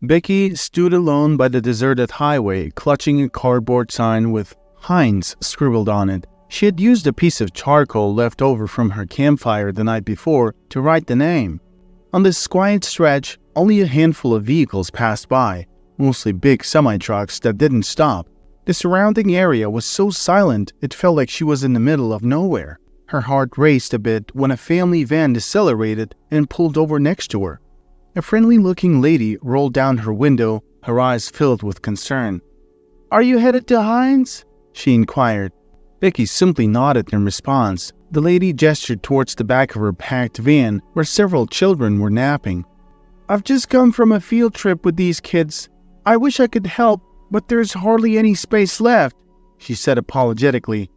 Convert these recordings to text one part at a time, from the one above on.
Becky stood alone by the deserted highway, clutching a cardboard sign with Hines scribbled on it. She had used a piece of charcoal left over from her campfire the night before to write the name. On this quiet stretch, only a handful of vehicles passed by, mostly big semi-trucks that didn't stop. The surrounding area was so silent it felt like she was in the middle of nowhere. Her heart raced a bit when a family van decelerated and pulled over next to her. A friendly-looking lady rolled down her window, her eyes filled with concern. "Are you headed to Hines?" she inquired. Becky simply nodded in response. The lady gestured towards the back of her packed van where several children were napping. "I've just come from a field trip with these kids. I wish I could help, but there's hardly any space left," she said apologetically.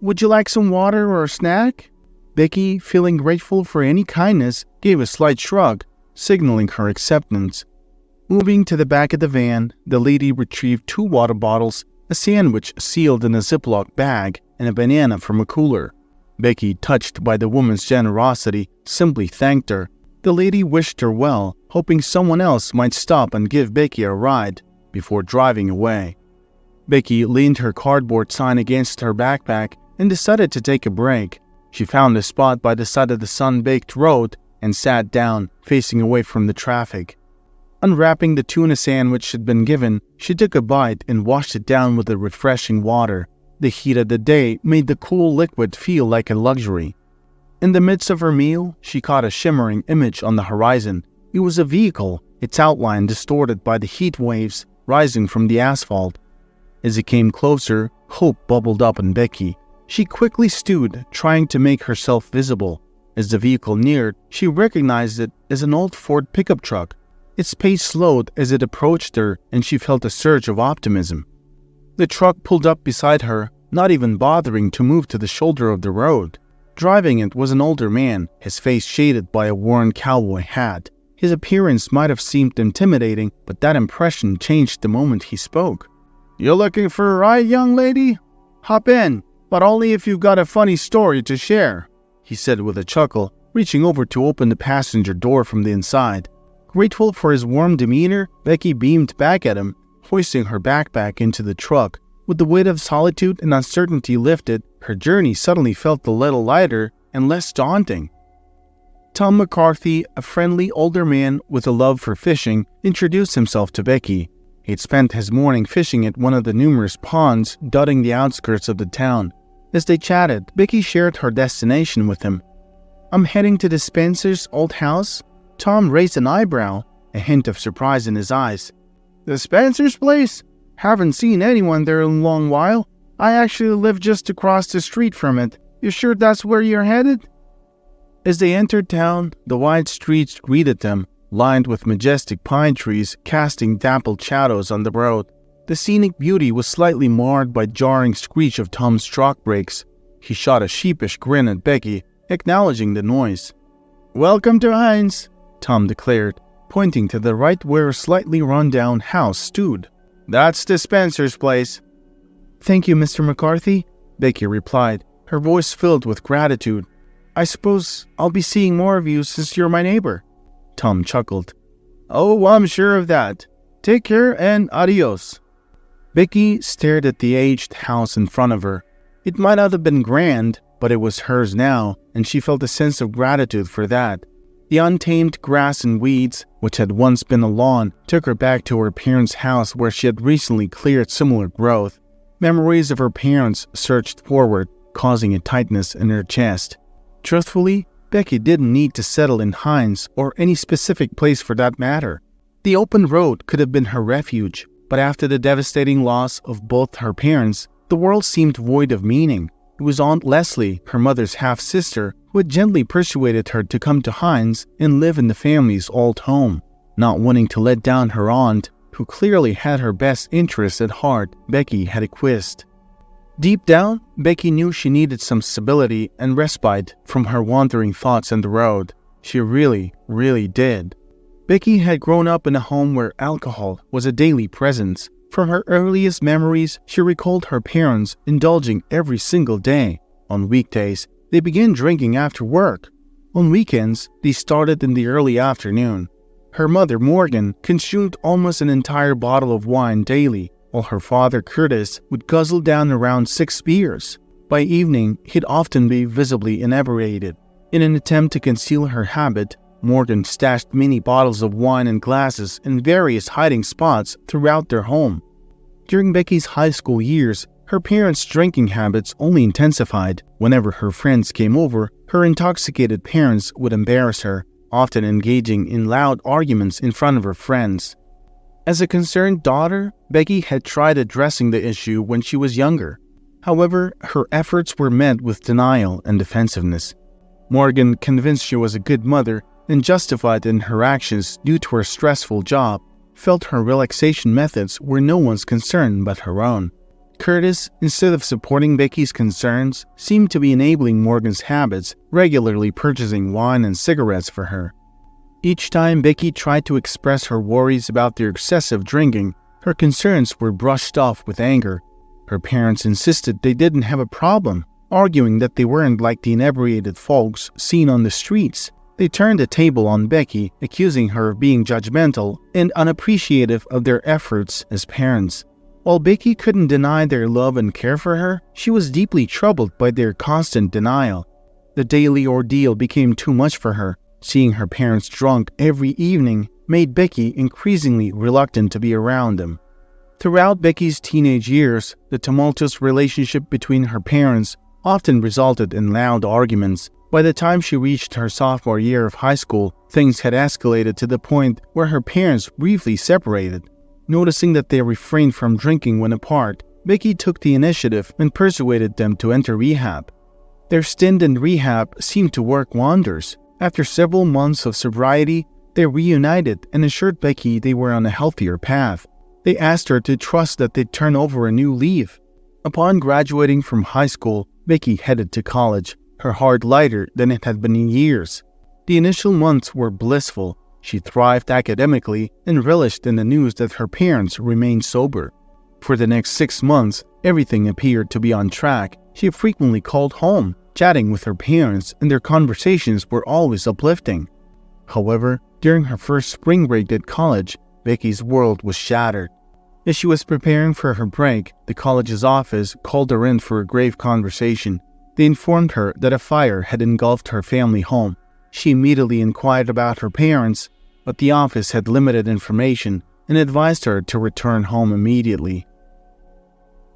"Would you like some water or a snack?" Becky, feeling grateful for any kindness, gave a slight shrug, signaling her acceptance. Moving to the back of the van, the lady retrieved 2 water bottles, a sandwich sealed in a Ziploc bag, and a banana from a cooler. Becky, touched by the woman's generosity, simply thanked her. The lady wished her well, hoping someone else might stop and give Becky a ride before driving away. Becky leaned her cardboard sign against her backpack and decided to take a break. She found a spot by the side of the sun-baked road and sat down, facing away from the traffic. Unwrapping the tuna sandwich she'd been given, she took a bite and washed it down with the refreshing water. The heat of the day made the cool liquid feel like a luxury. In the midst of her meal, she caught a shimmering image on the horizon. It was a vehicle, its outline distorted by the heat waves rising from the asphalt. As it came closer, hope bubbled up in Becky. She quickly stood, trying to make herself visible. As the vehicle neared, she recognized it as an old Ford pickup truck. Its pace slowed as it approached her, and she felt a surge of optimism. The truck pulled up beside her, not even bothering to move to the shoulder of the road. Driving it was an older man, his face shaded by a worn cowboy hat. His appearance might have seemed intimidating, but that impression changed the moment he spoke. "You looking for a ride, young lady? Hop in, but only if you've got a funny story to share," he said with a chuckle, reaching over to open the passenger door from the inside. Grateful for his warm demeanor, Becky beamed back at him, hoisting her backpack into the truck. With the weight of solitude and uncertainty lifted, her journey suddenly felt a little lighter and less daunting. Tom McCarthy, a friendly older man with a love for fishing, introduced himself to Becky. He'd spent his morning fishing at one of the numerous ponds dotting the outskirts of the town. As they chatted, Becky shared her destination with him. "I'm heading to the Spencer's old house." Tom raised an eyebrow, a hint of surprise in his eyes. "The Spencer's place? Haven't seen anyone there in a long while. I actually live just across the street from it. You sure that's where you're headed?" As they entered town, the wide streets greeted them, lined with majestic pine trees casting dappled shadows on the road. The scenic beauty was slightly marred by jarring screech of Tom's truck brakes. He shot a sheepish grin at Becky, acknowledging the noise. "Welcome to Hines," Tom declared, pointing to the right where a slightly run-down house stood. "That's the Spencer's place." "Thank you, Mr. McCarthy," Becky replied, her voice filled with gratitude. "I suppose I'll be seeing more of you since you're my neighbor." Tom chuckled. "Oh, I'm sure of that. Take care and adios." Becky stared at the aged house in front of her. It might not have been grand, but it was hers now, and she felt a sense of gratitude for that. The untamed grass and weeds, which had once been a lawn, took her back to her parents' house where she had recently cleared similar growth. Memories of her parents surged forward, causing a tightness in her chest. Truthfully, Becky didn't need to settle in Hines or any specific place for that matter. The open road could have been her refuge, but after the devastating loss of both her parents, the world seemed void of meaning. It was Aunt Leslie, her mother's half-sister, who had gently persuaded her to come to Hines and live in the family's old home. Not wanting to let down her aunt, who clearly had her best interests at heart, Becky had acquiesced. Deep down, Becky knew she needed some stability and respite from her wandering thoughts on the road. She really, really did. Becky had grown up in a home where alcohol was a daily presence. From her earliest memories, she recalled her parents indulging every single day. On weekdays, they began drinking after work. On weekends, they started in the early afternoon. Her mother, Morgan, consumed almost an entire bottle of wine daily, while her father, Curtis, would guzzle down around 6 beers. By evening, he'd often be visibly inebriated. In an attempt to conceal her habit, Morgan stashed many bottles of wine and glasses in various hiding spots throughout their home. During Becky's high school years, her parents' drinking habits only intensified. Whenever her friends came over, her intoxicated parents would embarrass her, often engaging in loud arguments in front of her friends. As a concerned daughter, Becky had tried addressing the issue when she was younger. However, her efforts were met with denial and defensiveness. Morgan, convinced she was a good mother and justified in her actions due to her stressful job, felt her relaxation methods were no one's concern but her own. Curtis, instead of supporting Becky's concerns, seemed to be enabling Morgan's habits, regularly purchasing wine and cigarettes for her. Each time Becky tried to express her worries about their excessive drinking, her concerns were brushed off with anger. Her parents insisted they didn't have a problem, arguing that they weren't like the inebriated folks seen on the streets. They turned the table on Becky, accusing her of being judgmental and unappreciative of their efforts as parents. While Becky couldn't deny their love and care for her, she was deeply troubled by their constant denial. The daily ordeal became too much for her. Seeing her parents drunk every evening made Becky increasingly reluctant to be around them. Throughout Becky's teenage years, the tumultuous relationship between her parents often resulted in loud arguments. By the time she reached her sophomore year of high school, things had escalated to the point where her parents briefly separated. Noticing that they refrained from drinking when apart, Becky took the initiative and persuaded them to enter rehab. Their stint in rehab seemed to work wonders. After several months of sobriety, they reunited and assured Becky they were on a healthier path. They asked her to trust that they'd turn over a new leaf. Upon graduating from high school, Becky headed to college, her heart lighter than it had been in years. The initial months were blissful. She thrived academically and relished in the news that her parents remained sober. For the next 6 months, everything appeared to be on track. She frequently called home, chatting with her parents, and their conversations were always uplifting. However, during her first spring break at college, Becky's world was shattered. As she was preparing for her break, the college's office called her in for a grave conversation. They informed her that a fire had engulfed her family home. She immediately inquired about her parents, but the office had limited information and advised her to return home immediately.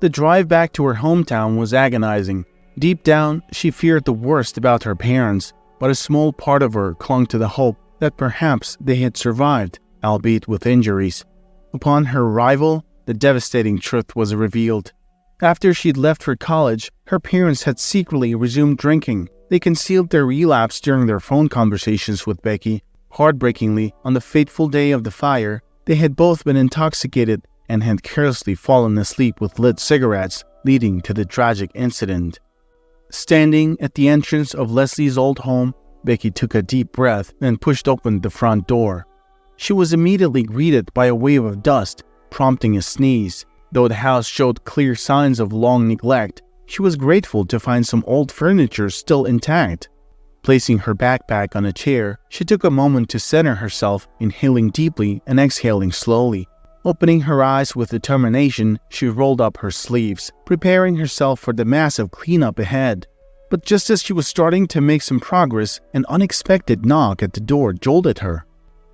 The drive back to her hometown was agonizing. Deep down, she feared the worst about her parents, but a small part of her clung to the hope that perhaps they had survived, albeit with injuries. Upon her arrival, the devastating truth was revealed. After she'd left for college, her parents had secretly resumed drinking. They concealed their relapse during their phone conversations with Becky. Heartbreakingly, on the fateful day of the fire, they had both been intoxicated and had carelessly fallen asleep with lit cigarettes, leading to the tragic incident. Standing at the entrance of Leslie's old home, Becky took a deep breath and pushed open the front door. She was immediately greeted by a wave of dust, prompting a sneeze. Though the house showed clear signs of long neglect, she was grateful to find some old furniture still intact. Placing her backpack on a chair, she took a moment to center herself, inhaling deeply and exhaling slowly. Opening her eyes with determination, she rolled up her sleeves, preparing herself for the massive cleanup ahead. But just as she was starting to make some progress, an unexpected knock at the door jolted her.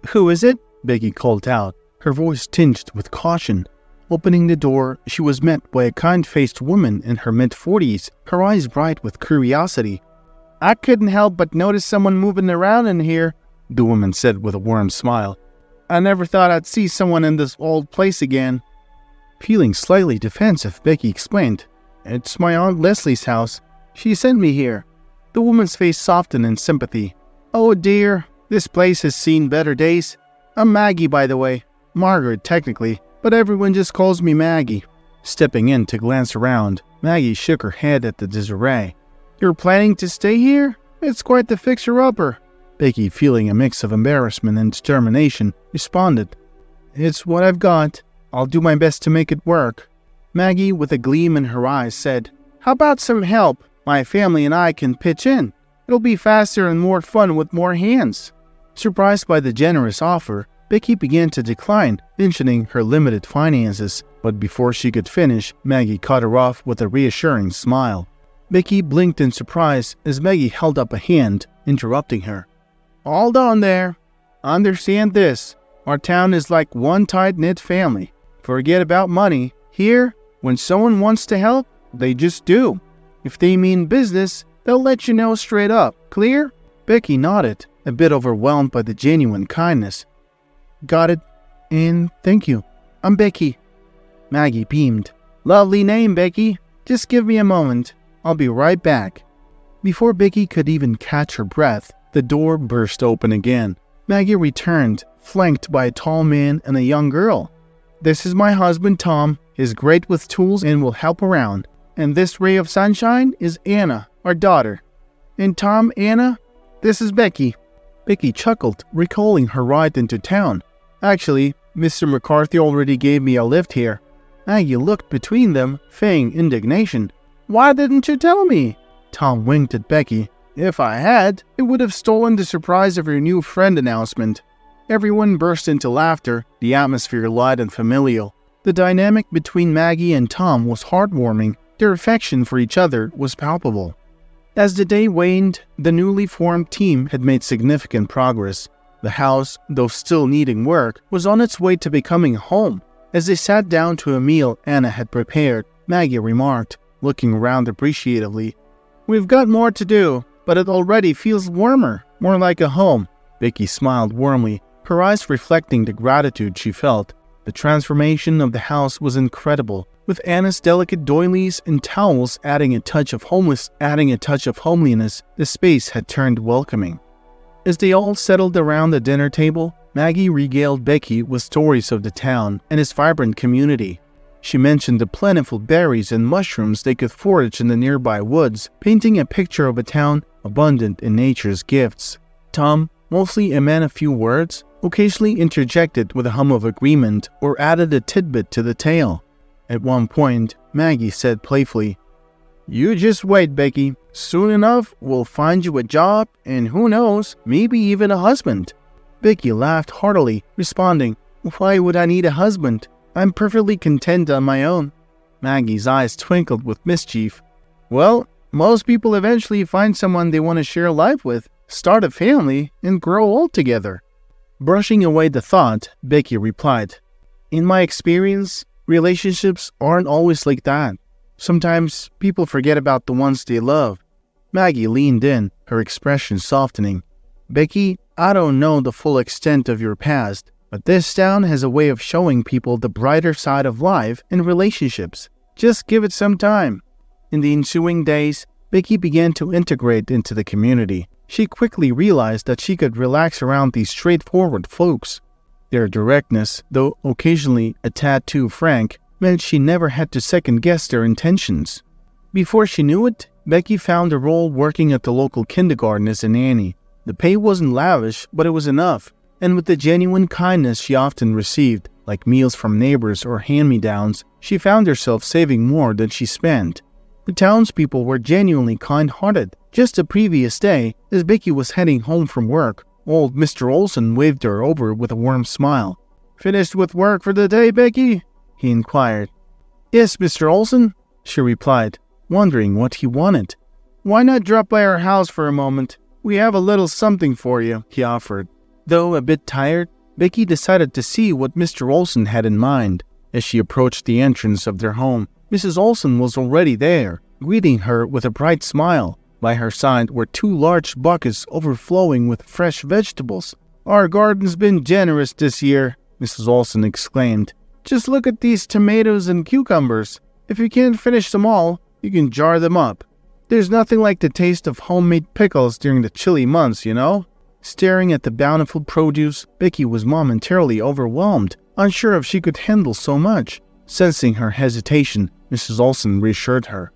"Who is it?" Becky called out, her voice tinged with caution. Opening the door, she was met by a kind-faced woman in her mid-40s, her eyes bright with curiosity. "I couldn't help but notice someone moving around in here," the woman said with a warm smile. "I never thought I'd see someone in this old place again." Feeling slightly defensive, Becky explained, "It's my Aunt Leslie's house. She sent me here." The woman's face softened in sympathy. "Oh dear, this place has seen better days. I'm Maggie, by the way. Margaret, technically, but everyone just calls me Maggie." Stepping in to glance around, Maggie shook her head at the disarray. "You're planning to stay here? It's quite the fixer-upper." Becky, feeling a mix of embarrassment and determination, responded, "It's what I've got. I'll do my best to make it work." Maggie, with a gleam in her eyes, said, "How about some help? My family and I can pitch in. It'll be faster and more fun with more hands." Surprised by the generous offer, Becky began to decline, mentioning her limited finances, but before she could finish, Maggie cut her off with a reassuring smile. Becky blinked in surprise as Maggie held up a hand, interrupting her. "Hold on there. Understand this. Our town is like one tight-knit family. Forget about money. Here, when someone wants to help, they just do. If they mean business, they'll let you know straight up. Clear?" Becky nodded, a bit overwhelmed by the genuine kindness. "Got it. And thank you. I'm Becky." Maggie beamed. "Lovely name, Becky. Just give me a moment. I'll be right back." Before Becky could even catch her breath, the door burst open again. Maggie returned, flanked by a tall man and a young girl. "This is my husband, Tom. He's great with tools and will help around. And this ray of sunshine is Anna, our daughter. And Tom, Anna, this is Becky." Becky chuckled, recalling her ride into town. "Actually, Mr. McCarthy already gave me a lift here." Maggie looked between them, feigning indignation. "Why didn't you tell me?" Tom winked at Becky. "If I had, it would have stolen the surprise of your new friend announcement." Everyone burst into laughter, the atmosphere light and familial. The dynamic between Maggie and Tom was heartwarming. Their affection for each other was palpable. As the day waned, the newly formed team had made significant progress. The house, though still needing work, was on its way to becoming a home. As they sat down to a meal Anna had prepared, Maggie remarked, looking around appreciatively, "We've got more to do, but it already feels warmer, more like a home." Becky smiled warmly, her eyes reflecting the gratitude she felt. The transformation of the house was incredible, with Anna's delicate doilies and towels adding a touch of homeliness. The space had turned welcoming. As they all settled around the dinner table, Maggie regaled Becky with stories of the town and its vibrant community. She mentioned the plentiful berries and mushrooms they could forage in the nearby woods, painting a picture of a town abundant in nature's gifts. Tom, mostly a man of few words, occasionally interjected with a hum of agreement or added a tidbit to the tale. At one point, Maggie said playfully, "You just wait, Becky. Soon enough, we'll find you a job, and who knows, maybe even a husband." Becky laughed heartily, responding, "Why would I need a husband? I'm perfectly content on my own." Maggie's eyes twinkled with mischief. "Well, most people eventually find someone they want to share life with, start a family, and grow old together." Brushing away the thought, Becky replied, "In my experience, relationships aren't always like that. Sometimes people forget about the ones they love." Maggie leaned in, her expression softening. "Becky, I don't know the full extent of your past, but this town has a way of showing people the brighter side of life and relationships. Just give it some time." In the ensuing days, Becky began to integrate into the community. She quickly realized that she could relax around these straightforward folks. Their directness, though occasionally a tad too frank, meant she never had to second-guess their intentions. Before she knew it, Becky found a role working at the local kindergarten as a nanny. The pay wasn't lavish, but it was enough, and with the genuine kindness she often received, like meals from neighbors or hand-me-downs, she found herself saving more than she spent. The townspeople were genuinely kind-hearted. Just the previous day, as Becky was heading home from work, old Mr. Olson waved her over with a warm smile. "Finished with work for the day, Becky?" he inquired. "Yes, Mr. Olson," she replied, wondering what he wanted. "Why not drop by our house for a moment? We have a little something for you," he offered. Though a bit tired, Becky decided to see what Mr. Olson had in mind. As she approached the entrance of their home, Mrs. Olson was already there, greeting her with a bright smile. By her side were two large buckets overflowing with fresh vegetables. "Our garden's been generous this year," Mrs. Olson exclaimed. "Just look at these tomatoes and cucumbers. If you can't finish them all, you can jar them up. There's nothing like the taste of homemade pickles during the chilly months, you know." Staring at the bountiful produce, Becky was momentarily overwhelmed, unsure if she could handle so much. Sensing her hesitation, Mrs. Olson reassured her.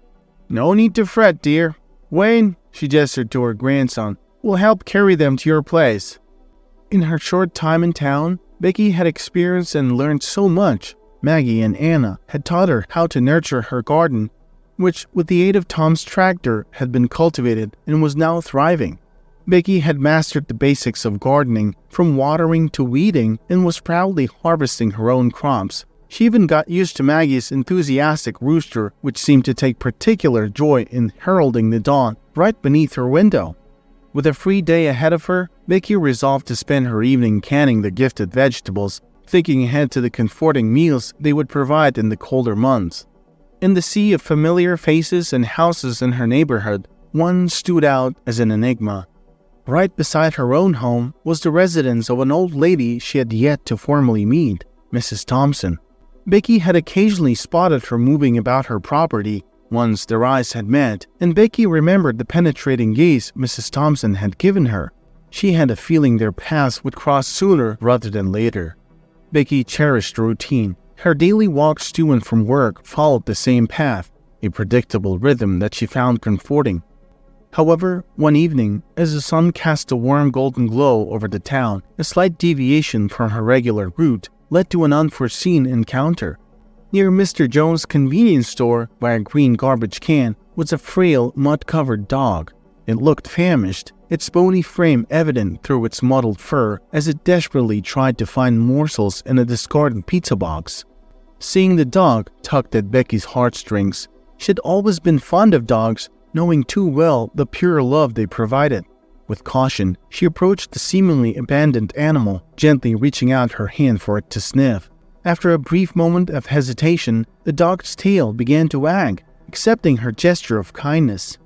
"No need to fret, dear. Wayne," she gestured to her grandson, "will help carry them to your place." In her short time in town, Becky had experienced and learned so much. Maggie and Anna had taught her how to nurture her garden, which, with the aid of Tom's tractor, had been cultivated and was now thriving. Becky had mastered the basics of gardening, from watering to weeding, and was proudly harvesting her own crops. She even got used to Maggie's enthusiastic rooster, which seemed to take particular joy in heralding the dawn right beneath her window. With a free day ahead of her, Becky resolved to spend her evening canning the gifted vegetables, thinking ahead to the comforting meals they would provide in the colder months. In the sea of familiar faces and houses in her neighborhood, one stood out as an enigma. Right beside her own home was the residence of an old lady she had yet to formally meet, Mrs. Thompson. Becky had occasionally spotted her moving about her property. Once their eyes had met, and Becky remembered the penetrating gaze Mrs. Thompson had given her. She had a feeling their paths would cross sooner rather than later. Becky cherished routine. Her daily walks to and from work followed the same path, a predictable rhythm that she found comforting. However, one evening, as the sun cast a warm golden glow over the town, a slight deviation from her regular route led to an unforeseen encounter. Near Mr. Jones' convenience store, by a green garbage can, was a frail, mud-covered dog. It looked famished, its bony frame evident through its mottled fur as it desperately tried to find morsels in a discarded pizza box. Seeing the dog tugged at Becky's heartstrings. She had always been fond of dogs, knowing too well the pure love they provided. With caution, she approached the seemingly abandoned animal, gently reaching out her hand for it to sniff. After a brief moment of hesitation, the dog's tail began to wag, accepting her gesture of kindness.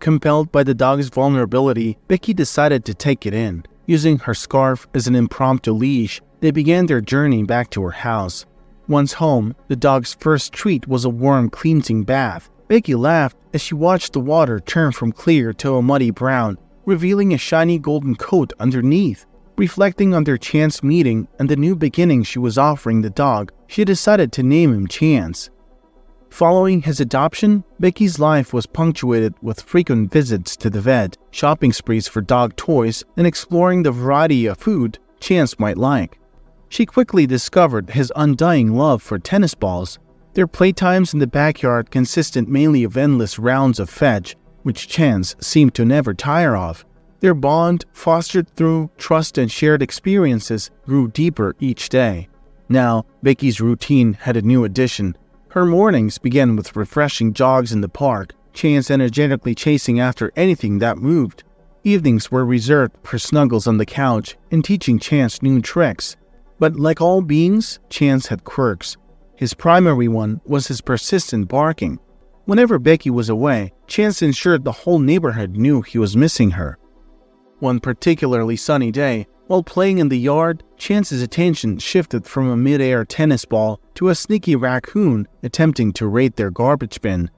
Compelled by the dog's vulnerability, Becky decided to take it in. Using her scarf as an impromptu leash, they began their journey back to her house. Once home, the dog's first treat was a warm cleansing bath. Becky laughed as she watched the water turn from clear to a muddy brown, revealing a shiny golden coat underneath. Reflecting on their chance meeting and the new beginning she was offering the dog, she decided to name him Chance. Following his adoption, Becky's life was punctuated with frequent visits to the vet, shopping sprees for dog toys, and exploring the variety of food Chance might like. She quickly discovered his undying love for tennis balls. Their playtimes in the backyard consisted mainly of endless rounds of fetch, which Chance seemed to never tire of. Their bond, fostered through trust and shared experiences, grew deeper each day. Now, Becky's routine had a new addition. Her mornings began with refreshing jogs in the park, Chance energetically chasing after anything that moved. Evenings were reserved for snuggles on the couch and teaching Chance new tricks. But like all beings, Chance had quirks. His primary one was his persistent barking. Whenever Becky was away, Chance ensured the whole neighborhood knew he was missing her. One particularly sunny day, while playing in the yard, Chance's attention shifted from a mid-air tennis ball to a sneaky raccoon attempting to raid their garbage bin.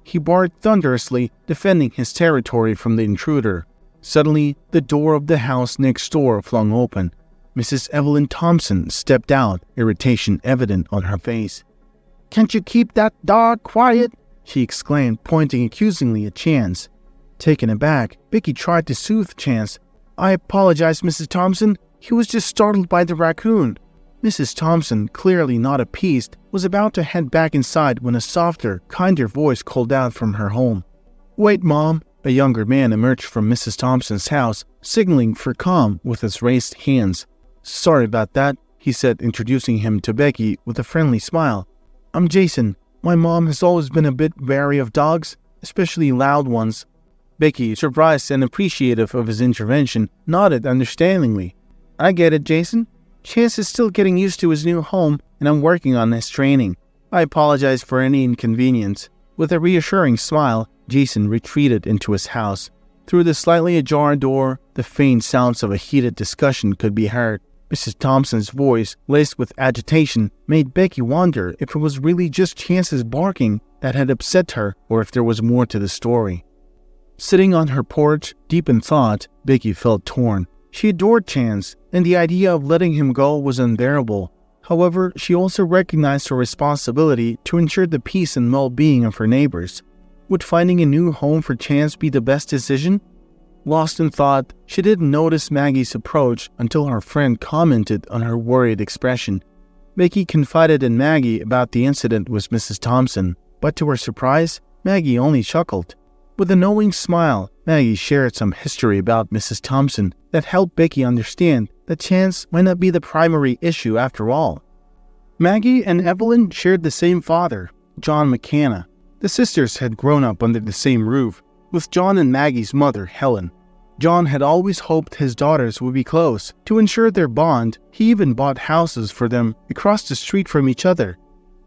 He barked thunderously, defending his territory from the intruder. Suddenly, the door of the house next door flung open. Mrs. Evelyn Thompson stepped out, irritation evident on her face. "Can't you keep that dog quiet?" she exclaimed, pointing accusingly at Chance. Taken aback, Becky tried to soothe Chance. "I apologize, Mrs. Thompson. He was just startled by the raccoon." Mrs. Thompson, clearly not appeased, was about to head back inside when a softer, kinder voice called out from her home. "Wait, Mom." A younger man emerged from Mrs. Thompson's house, signaling for calm with his raised hands. "Sorry about that," he said, introducing him to Becky with a friendly smile. "I'm Jason. My mom has always been a bit wary of dogs, especially loud ones." Becky, surprised and appreciative of his intervention, nodded understandingly. "I get it, Jason. Chance is still getting used to his new home, and I'm working on his training. I apologize for any inconvenience." With a reassuring smile, Jason retreated into his house. Through the slightly ajar door, the faint sounds of a heated discussion could be heard. Mrs. Thompson's voice, laced with agitation, made Becky wonder if it was really just Chance's barking that had upset her or if there was more to the story. Sitting on her porch, deep in thought, Becky felt torn. She adored Chance, and the idea of letting him go was unbearable. However, she also recognized her responsibility to ensure the peace and well-being of her neighbors. Would finding a new home for Chance be the best decision? Lost in thought, she didn't notice Maggie's approach until her friend commented on her worried expression. Becky confided in Maggie about the incident with Mrs. Thompson, but to her surprise, Maggie only chuckled. With a knowing smile, Maggie shared some history about Mrs. Thompson that helped Becky understand that chance might not be the primary issue after all. Maggie and Evelyn shared the same father, John McKenna. The sisters had grown up under the same roof, with John and Maggie's mother, Helen. John had always hoped his daughters would be close. To ensure their bond, he even bought houses for them across the street from each other.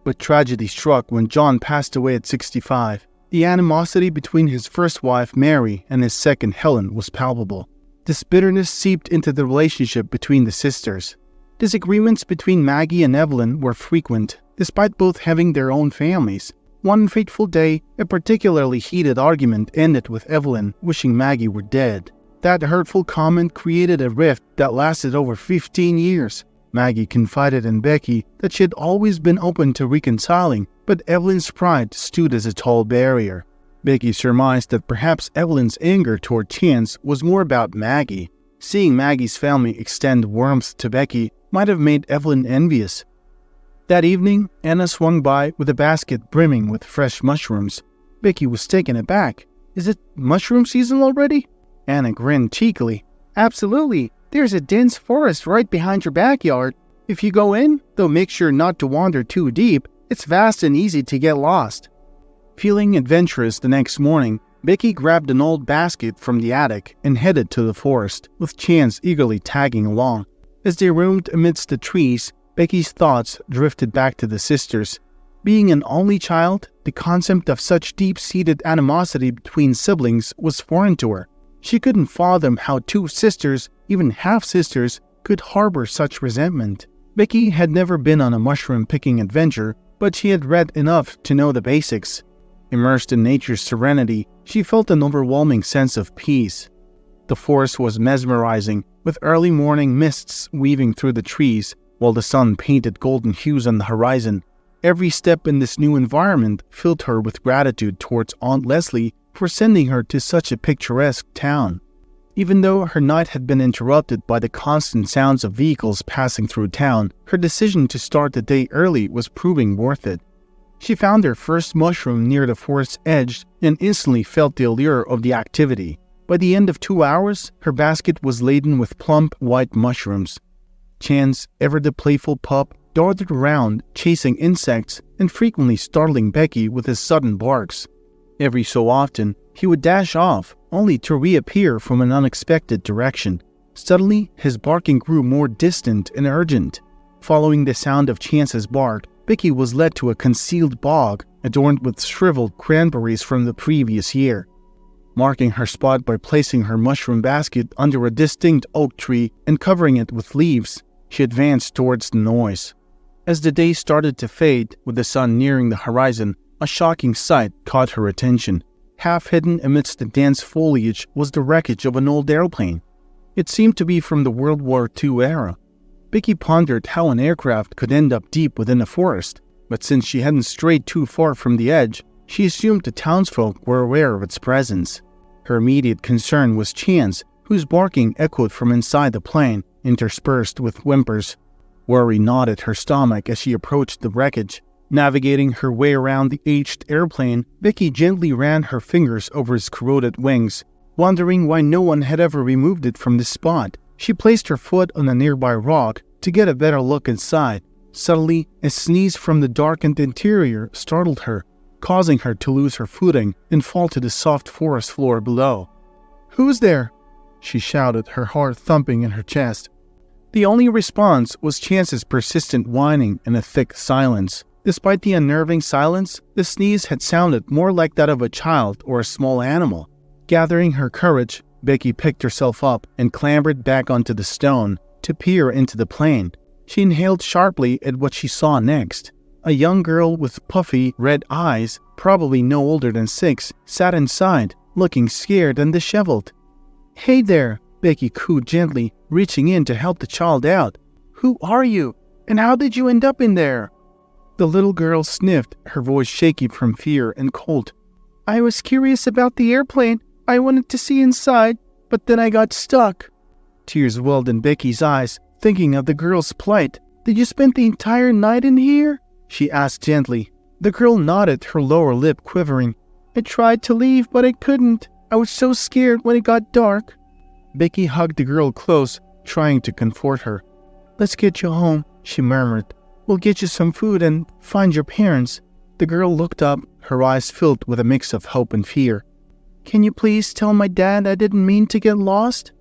But tragedy struck when John passed away at 65. The animosity between his first wife, Mary, and his second, Helen, was palpable. This bitterness seeped into the relationship between the sisters. Disagreements between Maggie and Evelyn were frequent, despite both having their own families. One fateful day, a particularly heated argument ended with Evelyn wishing Maggie were dead. That hurtful comment created a rift that lasted over 15 years. Maggie confided in Becky that she had always been open to reconciling, but Evelyn's pride stood as a tall barrier. Becky surmised that perhaps Evelyn's anger toward Chance was more about Maggie. Seeing Maggie's family extend warmth to Becky might have made Evelyn envious. That evening, Anna swung by with a basket brimming with fresh mushrooms. Becky was taken aback. "Is it mushroom season already?" Anna grinned cheekily. "Absolutely. There's a dense forest right behind your backyard. If you go in, though make sure not to wander too deep, it's vast and easy to get lost." Feeling adventurous the next morning, Becky grabbed an old basket from the attic and headed to the forest, with Chance eagerly tagging along. As they roamed amidst the trees, Becky's thoughts drifted back to the sisters. Being an only child, the concept of such deep-seated animosity between siblings was foreign to her. She couldn't fathom how two sisters, even half-sisters, could harbor such resentment. Becky had never been on a mushroom-picking adventure, but she had read enough to know the basics. Immersed in nature's serenity, she felt an overwhelming sense of peace. The forest was mesmerizing, with early morning mists weaving through the trees, while the sun painted golden hues on the horizon. Every step in this new environment filled her with gratitude towards Aunt Leslie for sending her to such a picturesque town. Even though her night had been interrupted by the constant sounds of vehicles passing through town, her decision to start the day early was proving worth it. She found her first mushroom near the forest's edge and instantly felt the allure of the activity. By the end of 2 hours, her basket was laden with plump white mushrooms. Chance, ever the playful pup, darted around, chasing insects and frequently startling Becky with his sudden barks. Every so often, he would dash off, only to reappear from an unexpected direction. Suddenly, his barking grew more distant and urgent. Following the sound of Chance's bark, Becky was led to a concealed bog adorned with shriveled cranberries from the previous year. Marking her spot by placing her mushroom basket under a distinct oak tree and covering it with leaves, she advanced towards the noise. As the day started to fade, with the sun nearing the horizon, a shocking sight caught her attention. Half hidden amidst the dense foliage was the wreckage of an old airplane. It seemed to be from the World War II era. Becky pondered how an aircraft could end up deep within a forest, but since she hadn't strayed too far from the edge, she assumed the townsfolk were aware of its presence. Her immediate concern was Chance, whose barking echoed from inside the plane, interspersed with whimpers. Worry gnawed at her stomach as she approached the wreckage. Navigating her way around the aged airplane, Becky gently ran her fingers over its corroded wings. Wondering why no one had ever removed it from this spot, she placed her foot on a nearby rock to get a better look inside. Suddenly, a sneeze from the darkened interior startled her, causing her to lose her footing and fall to the soft forest floor below. "Who's there?" she shouted, her heart thumping in her chest. The only response was Chance's persistent whining and a thick silence. Despite the unnerving silence, the sneeze had sounded more like that of a child or a small animal. Gathering her courage, Becky picked herself up and clambered back onto the stone to peer into the plane. She inhaled sharply at what she saw next. A young girl with puffy, red eyes, probably no older than 6, sat inside, looking scared and disheveled. "Hey there," Becky cooed gently, reaching in to help the child out. "Who are you? And how did you end up in there?" The little girl sniffed, her voice shaky from fear and cold. "I was curious about the airplane. I wanted to see inside, but then I got stuck." Tears welled in Becky's eyes, thinking of the girl's plight. "Did you spend the entire night in here?" she asked gently. The girl nodded, her lower lip quivering. "I tried to leave, but I couldn't. I was so scared when it got dark." Becky hugged the girl close, trying to comfort her. "Let's get you home," she murmured. "We'll get you some food and find your parents." The girl looked up, her eyes filled with a mix of hope and fear. "Can you please tell my dad I didn't mean to get lost?"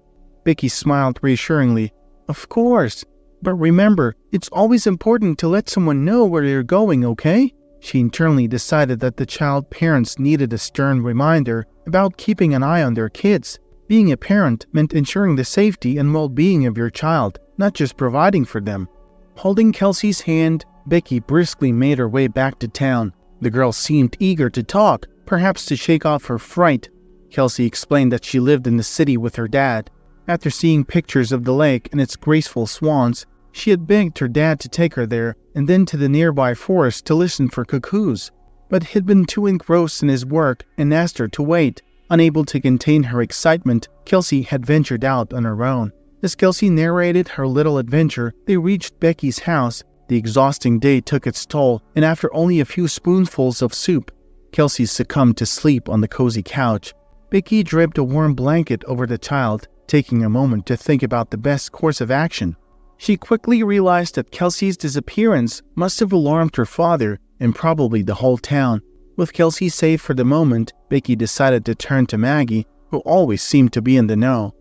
Becky smiled reassuringly. "Of course. But remember, it's always important to let someone know where you're going, okay?" She internally decided that the child parents needed a stern reminder about keeping an eye on their kids. Being a parent meant ensuring the safety and well-being of your child, not just providing for them. Holding Kelsey's hand, Becky briskly made her way back to town. The girl seemed eager to talk, perhaps to shake off her fright. Kelsey explained that she lived in the city with her dad. After seeing pictures of the lake and its graceful swans, she had begged her dad to take her there and then to the nearby forest to listen for cuckoos. But he'd been too engrossed in his work and asked her to wait. Unable to contain her excitement, Kelsey had ventured out on her own. As Kelsey narrated her little adventure, they reached Becky's house. The exhausting day took its toll, and after only a few spoonfuls of soup, Kelsey succumbed to sleep on the cozy couch. Becky draped a warm blanket over the child, taking a moment to think about the best course of action. She quickly realized that Kelsey's disappearance must have alarmed her father and probably the whole town. With Kelsey safe for the moment, Becky decided to turn to Maggie, who always seemed to be in the know.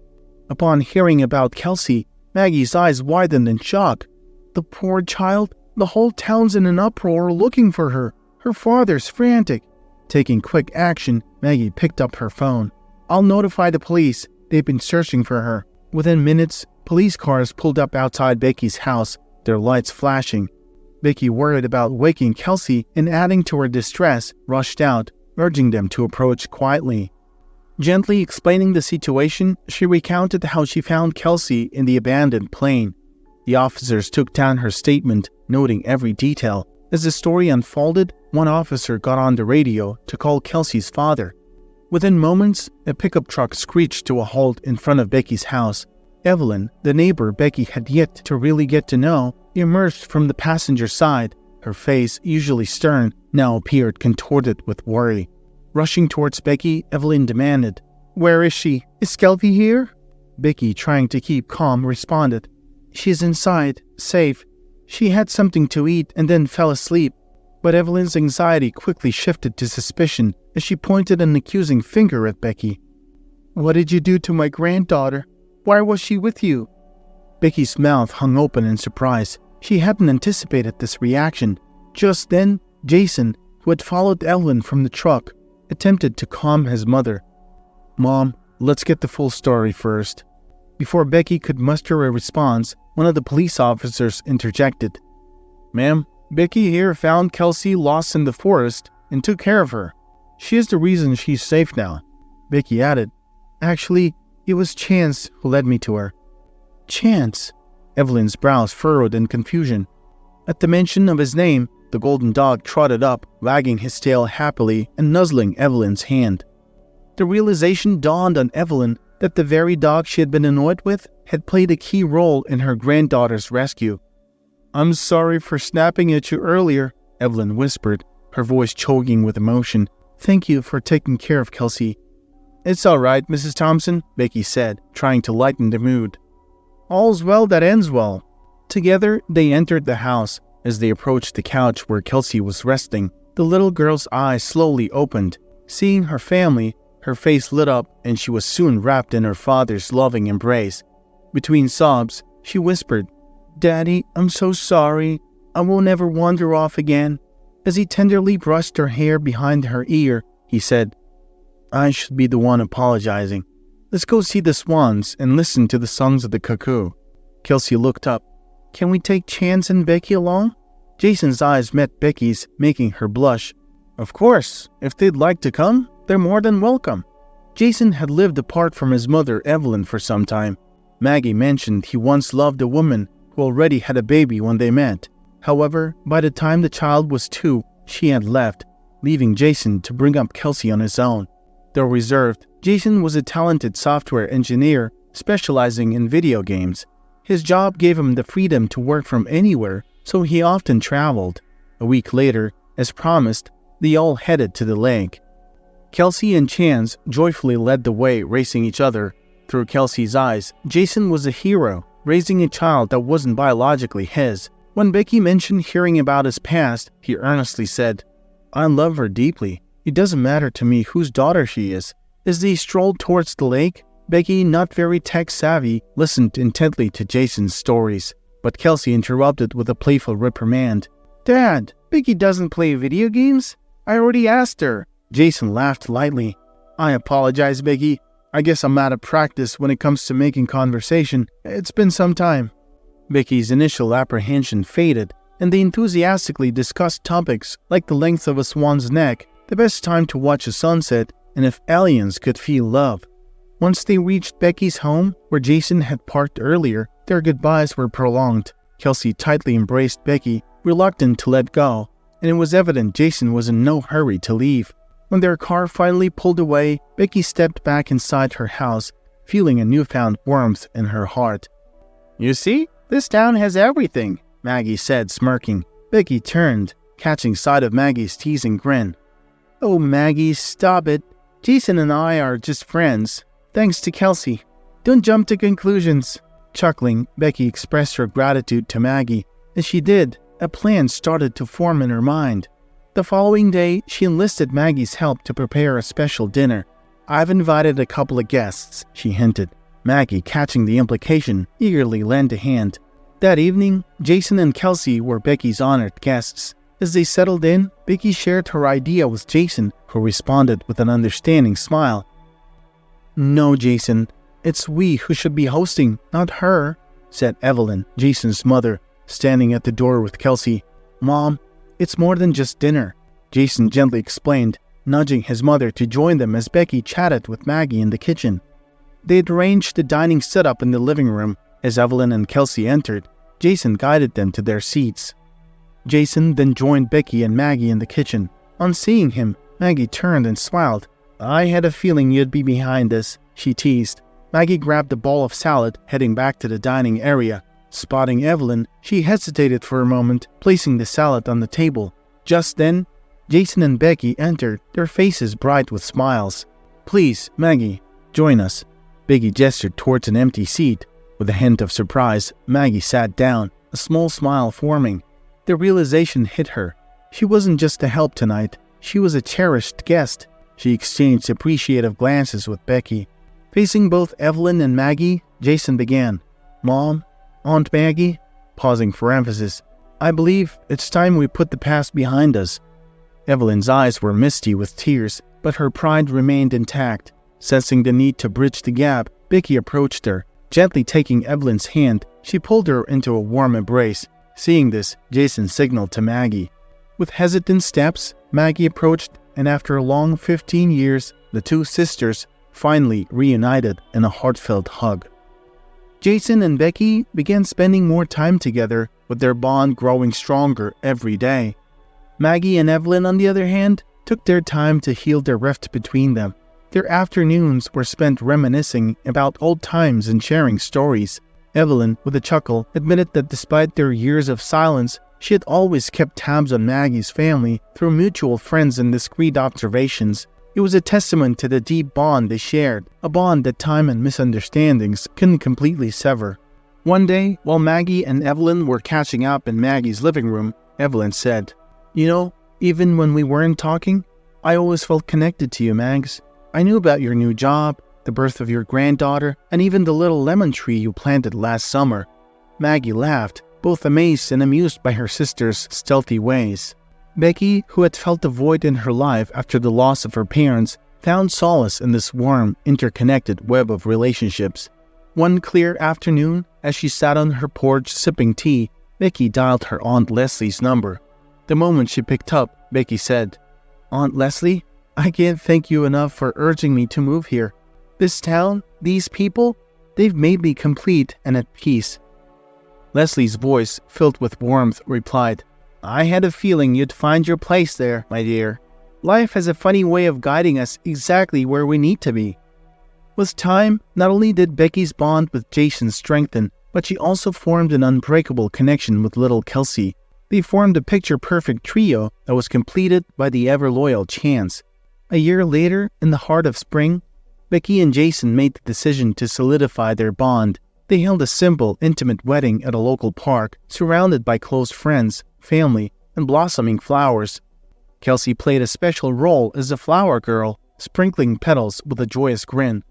Upon hearing about Kelsey, Maggie's eyes widened in shock. "The poor child, the whole town's in an uproar looking for her. Her father's frantic." Taking quick action, Maggie picked up her phone. "I'll notify the police. They've been searching for her." Within minutes, police cars pulled up outside Becky's house, their lights flashing. Becky, worried about waking Kelsey and adding to her distress, rushed out, urging them to approach quietly. Gently explaining the situation, she recounted how she found Kelsey in the abandoned plane. The officers took down her statement, noting every detail. As the story unfolded, one officer got on the radio to call Kelsey's father. Within moments, a pickup truck screeched to a halt in front of Becky's house. Evelyn, the neighbor Becky had yet to really get to know, emerged from the passenger side. Her face, usually stern, now appeared contorted with worry. Rushing towards Becky, Evelyn demanded, "Where is she? Is Kelsey here?" Becky, trying to keep calm, responded, "She's inside, safe. She had something to eat and then fell asleep." But Evelyn's anxiety quickly shifted to suspicion as she pointed an accusing finger at Becky. "What did you do to my granddaughter? Why was she with you?" Becky's mouth hung open in surprise. She hadn't anticipated this reaction. Just then, Jason, who had followed Evelyn from the truck, attempted to calm his mother. "Mom, let's get the full story first." Before Becky could muster a response, one of the police officers interjected. "Ma'am, Becky here found Kelsey lost in the forest and took care of her. She is the reason she's safe now." Becky added, "Actually, it was Chance who led me to her." "Chance?" Evelyn's brows furrowed in confusion. At the mention of his name, the golden dog trotted up, wagging his tail happily and nuzzling Evelyn's hand. The realization dawned on Evelyn that the very dog she had been annoyed with had played a key role in her granddaughter's rescue. "I'm sorry for snapping at you earlier," Evelyn whispered, her voice choking with emotion. "Thank you for taking care of Kelsey." "It's all right, Mrs. Thompson," Becky said, trying to lighten the mood. "All's well that ends well." Together, they entered the house. As they approached the couch where Kelsey was resting, the little girl's eyes slowly opened. Seeing her family, her face lit up and she was soon wrapped in her father's loving embrace. Between sobs, she whispered, "Daddy, I'm so sorry. I will never wander off again." As he tenderly brushed her hair behind her ear, he said, "I should be the one apologizing. Let's go see the swans and listen to the songs of the cuckoo." Kelsey looked up. "Can we take Chance and Becky along?" Jason's eyes met Becky's, making her blush. "Of course, if they'd like to come, they're more than welcome." Jason had lived apart from his mother, Evelyn, for some time. Maggie mentioned he once loved a woman who already had a baby when they met. However, by the time the child was 2, she had left, leaving Jason to bring up Kelsey on his own. Though reserved, Jason was a talented software engineer specializing in video games. His job gave him the freedom to work from anywhere, so he often traveled. A week later, as promised, they all headed to the lake. Kelsey and Chance joyfully led the way, racing each other. Through Kelsey's eyes, Jason was a hero, raising a child that wasn't biologically his. When Becky mentioned hearing about his past, he earnestly said, "I love her deeply. It doesn't matter to me whose daughter she is." As they strolled towards the lake, Becky, not very tech-savvy, listened intently to Jason's stories. But Kelsey interrupted with a playful reprimand. "Dad, Becky doesn't play video games. I already asked her." Jason laughed lightly. "I apologize, Becky. I guess I'm out of practice when it comes to making conversation. It's been some time." Becky's initial apprehension faded, and they enthusiastically discussed topics like the length of a swan's neck, the best time to watch a sunset, and if aliens could feel love. Once they reached Becky's home, where Jason had parked earlier, their goodbyes were prolonged. Kelsey tightly embraced Becky, reluctant to let go, and it was evident Jason was in no hurry to leave. When their car finally pulled away, Becky stepped back inside her house, feeling a newfound warmth in her heart. "You see, this town has everything," Maggie said, smirking. Becky turned, catching sight of Maggie's teasing grin. "Oh, Maggie, stop it. Jason and I are just friends. Thanks to Kelsey. Don't jump to conclusions." Chuckling, Becky expressed her gratitude to Maggie. As she did, a plan started to form in her mind. The following day, she enlisted Maggie's help to prepare a special dinner. "I've invited a couple of guests," she hinted. Maggie, catching the implication, eagerly lent a hand. That evening, Jason and Kelsey were Becky's honored guests. As they settled in, Becky shared her idea with Jason, who responded with an understanding smile. "No, Jason, it's we who should be hosting, not her," said Evelyn, Jason's mother, standing at the door with Kelsey. "Mom, it's more than just dinner," Jason gently explained, nudging his mother to join them as Becky chatted with Maggie in the kitchen. They had arranged the dining setup in the living room. As Evelyn and Kelsey entered, Jason guided them to their seats. Jason then joined Becky and Maggie in the kitchen. On seeing him, Maggie turned and smiled. "I had a feeling you'd be behind this," she teased. Maggie grabbed a bowl of salad, heading back to the dining area. Spotting Evelyn, she hesitated for a moment, placing the salad on the table. Just then, Jason and Becky entered, their faces bright with smiles. "Please, Maggie, join us." Becky gestured towards an empty seat. With a hint of surprise, Maggie sat down, a small smile forming. The realization hit her. She wasn't just a help tonight, she was a cherished guest. She exchanged appreciative glances with Becky. Facing both Evelyn and Maggie, Jason began. "Mom, Aunt Maggie," pausing for emphasis, "I believe it's time we put the past behind us." Evelyn's eyes were misty with tears, but her pride remained intact. Sensing the need to bridge the gap, Becky approached her. Gently taking Evelyn's hand, she pulled her into a warm embrace. Seeing this, Jason signaled to Maggie. With hesitant steps, Maggie approached, and after a long 15 years, the two sisters finally reunited in a heartfelt hug. Jason and Becky began spending more time together, with their bond growing stronger every day. Maggie and Evelyn, on the other hand, took their time to heal the rift between them. Their afternoons were spent reminiscing about old times and sharing stories. Evelyn, with a chuckle, admitted that despite their years of silence, she had always kept tabs on Maggie's family through mutual friends and discreet observations. It was a testament to the deep bond they shared, a bond that time and misunderstandings couldn't completely sever. One day, while Maggie and Evelyn were catching up in Maggie's living room, Evelyn said, "You know, even when we weren't talking, I always felt connected to you, Mags. I knew about your new job, the birth of your granddaughter, and even the little lemon tree you planted last summer." Maggie laughed, both amazed and amused by her sister's stealthy ways. Becky, who had felt a void in her life after the loss of her parents, found solace in this warm, interconnected web of relationships. One clear afternoon, as she sat on her porch sipping tea, Becky dialed her Aunt Leslie's number. The moment she picked up, Becky said, "Aunt Leslie, I can't thank you enough for urging me to move here. This town, these people, they've made me complete and at peace." Leslie's voice, filled with warmth, replied, "I had a feeling you'd find your place there, my dear. Life has a funny way of guiding us exactly where we need to be." With time, not only did Becky's bond with Jason strengthen, but she also formed an unbreakable connection with little Kelsey. They formed a picture-perfect trio that was completed by the ever-loyal Chance. A year later, in the heart of spring, Becky and Jason made the decision to solidify their bond. They held a simple, intimate wedding at a local park, surrounded by close friends, family, and blossoming flowers. Kelsea played a special role as the flower girl, sprinkling petals with a joyous grin.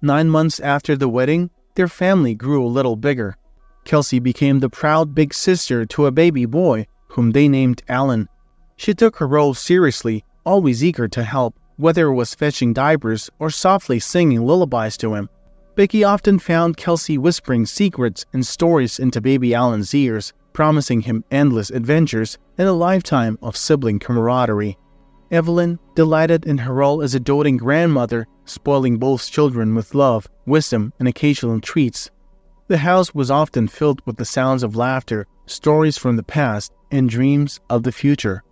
9 months after the wedding, their family grew a little bigger. Kelsea became the proud big sister to a baby boy, whom they named Alan. She took her role seriously, always eager to help, whether it was fetching diapers or softly singing lullabies to him. Becky often found Kelsea whispering secrets and stories into baby Alan's ears, promising him endless adventures and a lifetime of sibling camaraderie. Evelyn, delighted in her role as a doting grandmother, spoiling both children with love, wisdom, and occasional treats. The house was often filled with the sounds of laughter, stories from the past, and dreams of the future.